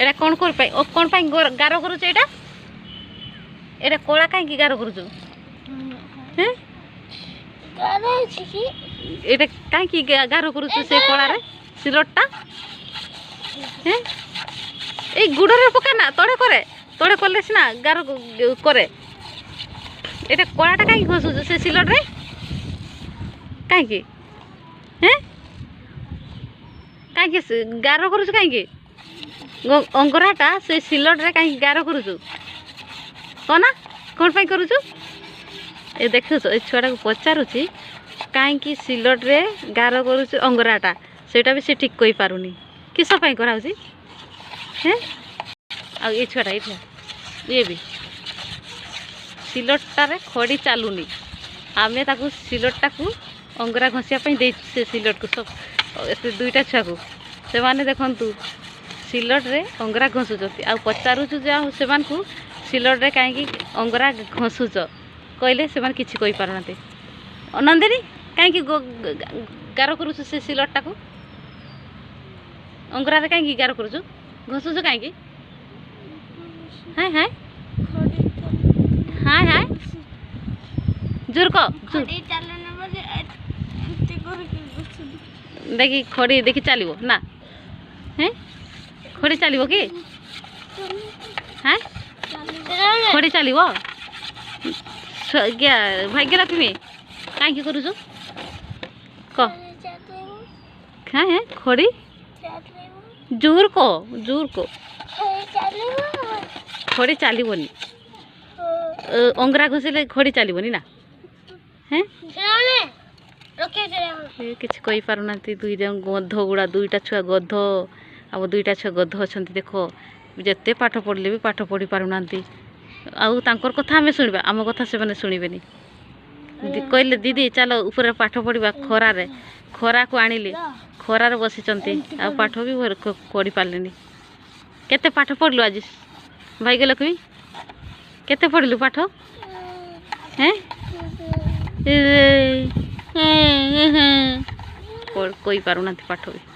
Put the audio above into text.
एटा कौन कर पाई ओ कौन पाई गारो करूछ एटा एटा कोला काई गारो करूछ हैं गारो अछि की एटा काई गारो करूछ से कोला रे सिलटटा हैं ए गुडरे पका ना तोड़े करले सिना गारो करे एटा कोलाटा काई घसुछ से सिलट रे काई की हैं काई गारो करूछ काई की अंगराटा से सिलट रे काई गारो करूछ कोना कोन पाई करूछ ए देखो ए छुआटा को पचारुची काई की सिलट रे गारो करूछ अंगराटा सेटा भी से ठीक कहि पारुनी किस पाई कराउची हैं आ ए छुआटा इठा ये भी सिलटटा रे खड़ी चालुनी आमे ताकू सिलटटा को अंगरा घसिया पाई दे से सिलट को सब ए दुईटा छुआ को से माने देखंतु सिलट रे अंगरा घसुचती आ पचारुछु जा से मान को सिलट रे काई अंगरा घसुच कहले से मान किछि कहि पारनाते नंदिनी काई गारो करूछ से सिलटटा को अंगरा रे काई गारो करूछ घसुच काई हाय हाय हाय हाय जोर को खड़ी चलने बोले एते कर देखी खड़ी देखी चलिबो ना हैं खड़ी चलिबो की हैं खड़ी चलिबो क्या भाग्य लक्ष्मी काई की करूछ क हां है खड़ी जोर को खड़ी चलिबोनी अंगरा घसिले खड़ी चलिबोनी ना हैं किसी कही पारना दुई गध गुड़ा दुईटा छुआ गध आ दुईटा छुआ गध अच्छा देख जिते पाठ पढ़ले भी पाठ पढ़ी पारना आउर कथा आम शुणा आम कथा से शुणबे कहले दीदी चलो ऊपर पाठ पढ़ा खरा को आनिली खरार बसी आ पाठ भी पढ़ी पारे केते पाठ पढ़लु आज भाई लक्ष्मी केते पढ़लु पाठ हैं कोई पारुना पाठ भी